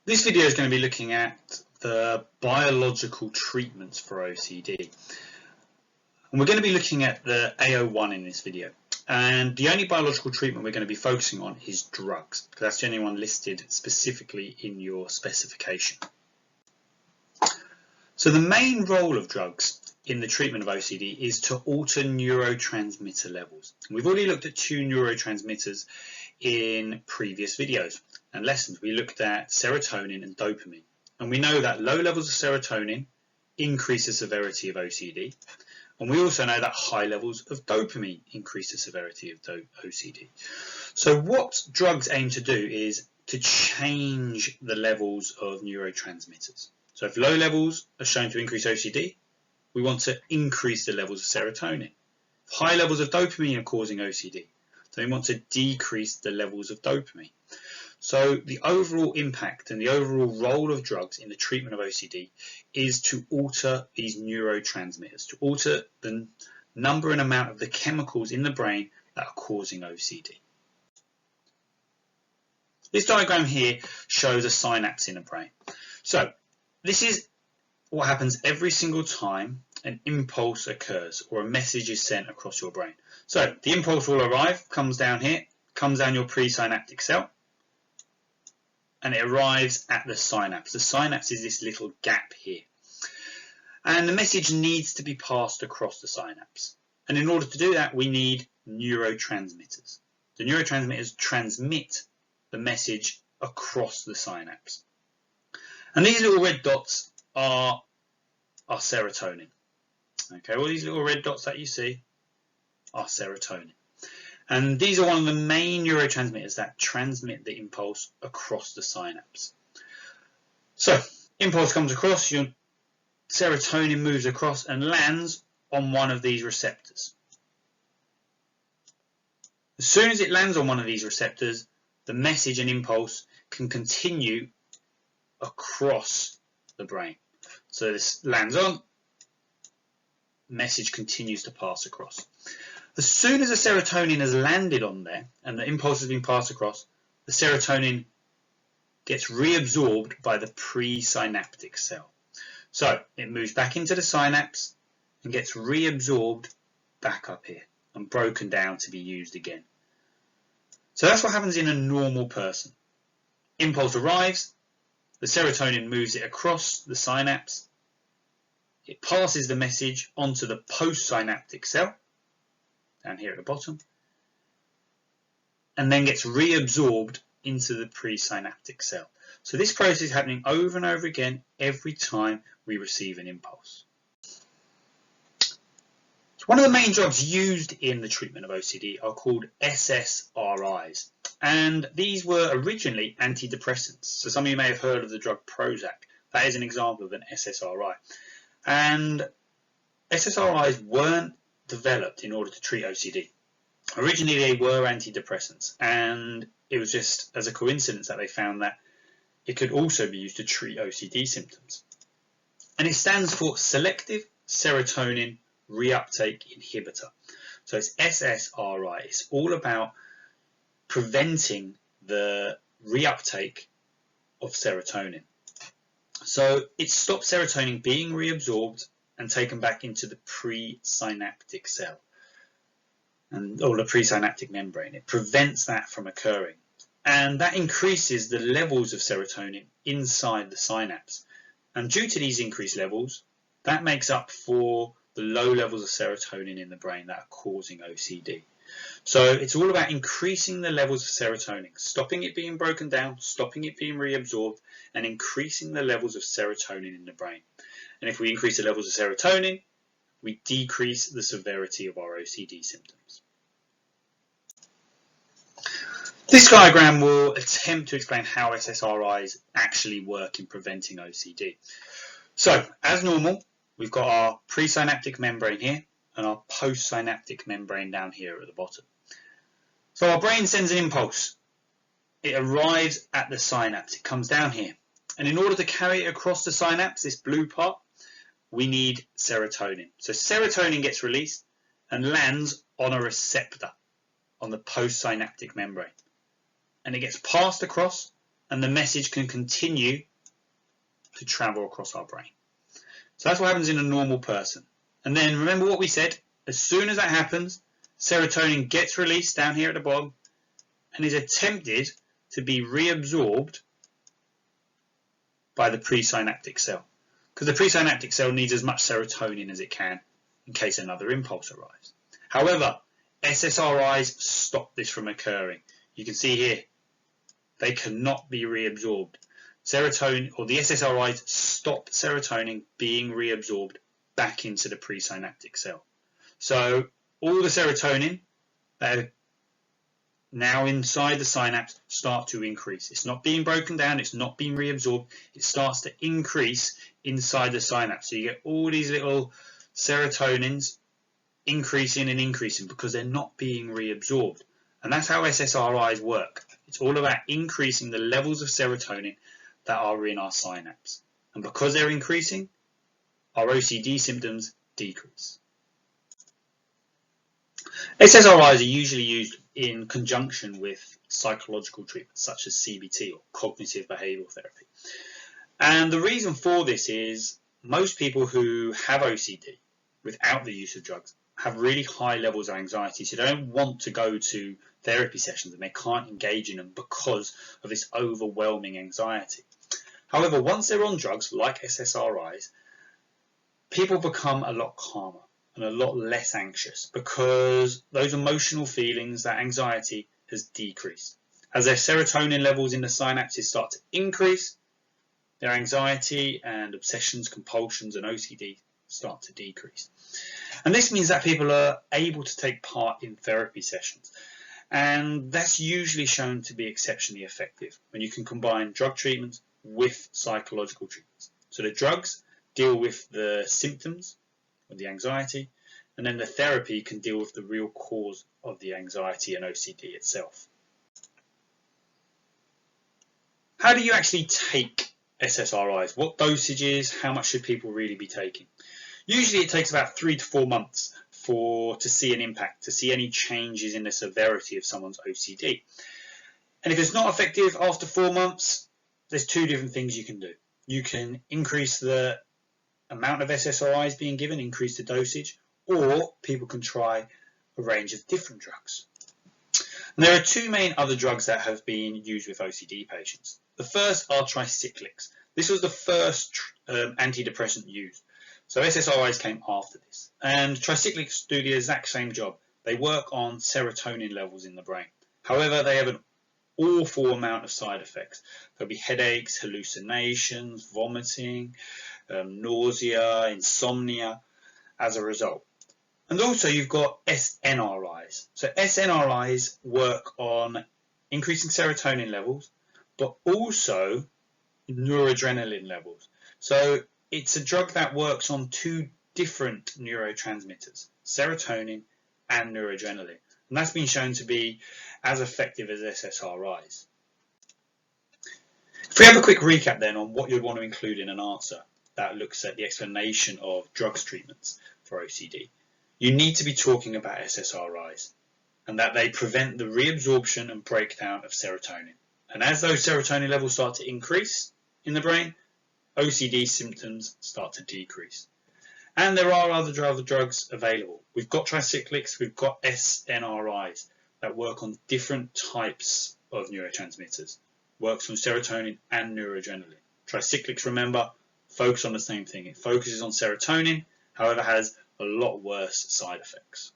This video is going to be looking at the biological treatments for OCD. And we're going to be looking at the AO1 in this video. And the only biological treatment we're going to be focusing on is drugs, because that's the only one listed specifically in your specification. So the main role of drugs in the treatment of OCD is to alter neurotransmitter levels. And we've already looked at two neurotransmitters in previous videos and lessons. We looked at serotonin and dopamine. And we know that low levels of serotonin increase the severity of OCD. And we also know that high levels of dopamine increase the severity of OCD. So what drugs aim to do is to change the levels of neurotransmitters. So if low levels are shown to increase OCD, we want to increase the levels of serotonin. If high levels of dopamine are causing OCD, then we want to decrease the levels of dopamine. So the overall impact and the overall role of drugs in the treatment of OCD is to alter these neurotransmitters, to alter the number and amount of the chemicals in the brain that are causing OCD. This diagram here shows a synapse in the brain. So this is what happens every single time an impulse occurs or a message is sent across your brain. So the impulse will arrive, comes down here, comes down your presynaptic cell, and it arrives at the synapse. The synapse is this little gap here. And the message needs to be passed across the synapse. And in order to do that, we need neurotransmitters. The neurotransmitters transmit the message across the synapse. And these little red dots are serotonin. Okay, all these little red dots that you see are serotonin. And these are one of the main neurotransmitters that transmit the impulse across the synapse. So, impulse comes across, your serotonin moves across and lands on one of these receptors. As soon as it lands on one of these receptors, the message and impulse can continue across the brain. So this lands on, message continues to pass across. As soon as the serotonin has landed on there and the impulse has been passed across, the serotonin gets reabsorbed by the presynaptic cell. So it moves back into the synapse and gets reabsorbed back up here and broken down to be used again. So that's what happens in a normal person. Impulse arrives, the serotonin moves it across the synapse, it passes the message onto the postsynaptic cell, down here at the bottom, and then gets reabsorbed into the presynaptic cell. So this process is happening over and over again every time we receive an impulse. So one of the main drugs used in the treatment of OCD are called SSRIs, and these were originally antidepressants. So some of you may have heard of the drug Prozac. That is an example of an SSRI. And SSRIs weren't developed in order to treat OCD. Originally they were antidepressants, and it was just as a coincidence that they found that it could also be used to treat OCD symptoms. And it stands for selective serotonin reuptake inhibitor. So it's SSRI. It's all about preventing the reuptake of serotonin. So it stops serotonin being reabsorbed and taken back into the presynaptic cell or the presynaptic membrane. It prevents that from occurring, and that increases the levels of serotonin inside the synapse. And due to these increased levels, that makes up for the low levels of serotonin in the brain that are causing OCD. So it's all about increasing the levels of serotonin, stopping it being broken down, stopping it being reabsorbed, and increasing the levels of serotonin in the brain. And if we increase the levels of serotonin, we decrease the severity of our OCD symptoms. This diagram will attempt to explain how SSRIs actually work in preventing OCD. So, as normal, we've got our presynaptic membrane here and our postsynaptic membrane down here at the bottom. So our brain sends an impulse. It arrives at the synapse. It comes down here. And in order to carry it across the synapse, this blue part, we need serotonin. So serotonin gets released and lands on a receptor on the postsynaptic membrane. And it gets passed across and the message can continue to travel across our brain. So that's what happens in a normal person. And then remember what we said, as soon as that happens, serotonin gets released down here at the bottom and is attempted to be reabsorbed by the presynaptic cell. Because the presynaptic cell needs as much serotonin as it can in case another impulse arrives. However, SSRIs stop this from occurring. You can see here, they cannot be reabsorbed. Serotonin, or the SSRIs, stop serotonin being reabsorbed back into the presynaptic cell. So all the serotonin that are now inside the synapse start to increase. It's not being broken down, it's not being reabsorbed, it starts to increase inside the synapse. So you get all these little serotonins increasing and increasing because they're not being reabsorbed. And that's how SSRIs work. It's all about increasing the levels of serotonin that are in our synapse. And because they're increasing, our OCD symptoms decrease. SSRIs are usually used in conjunction with psychological treatments such as CBT or cognitive behavioural therapy. And the reason for this is most people who have OCD without the use of drugs have really high levels of anxiety, so they don't want to go to therapy sessions and they can't engage in them because of this overwhelming anxiety. However, once they're on drugs like SSRIs, people become a lot calmer and a lot less anxious because those emotional feelings, that anxiety, has decreased. As their serotonin levels in the synapses start to increase, their anxiety and obsessions, compulsions and OCD start to decrease. And this means that people are able to take part in therapy sessions. And that's usually shown to be exceptionally effective when you can combine drug treatments with psychological treatments. So the drugs deal with the symptoms of the anxiety, and then the therapy can deal with the real cause of the anxiety and OCD itself. How do you actually take SSRIs? What dosages? How much should people really be taking? Usually it takes about 3 to 4 months to see an impact, to see any changes in the severity of someone's OCD. And if it's not effective after 4 months, there's two different things you can do. You can increase the amount of SSRIs being given, increase the dosage, or people can try a range of different drugs. And there are two main other drugs that have been used with OCD patients. The first are tricyclics. This was the first antidepressant used. So SSRIs came after this. And tricyclics do the exact same job. They work on serotonin levels in the brain. However, they have an awful amount of side effects. There'll be headaches, hallucinations, vomiting, nausea, insomnia as a result. And also you've got SNRIs. So SNRIs work on increasing serotonin levels, but also noradrenaline levels. So it's a drug that works on two different neurotransmitters, serotonin and noradrenaline. And that's been shown to be as effective as SSRIs. If we have a quick recap then on what you'd want to include in an answer that looks at the explanation of drugs treatments for OCD, you need to be talking about SSRIs and that they prevent the reabsorption and breakdown of serotonin. And as those serotonin levels start to increase in the brain, OCD symptoms start to decrease. And there are other drugs available. We've got tricyclics, we've got SNRIs that work on different types of neurotransmitters. Works on serotonin and noradrenaline. Tricyclics, remember, focus on the same thing. It focuses on serotonin, however has a lot worse side effects.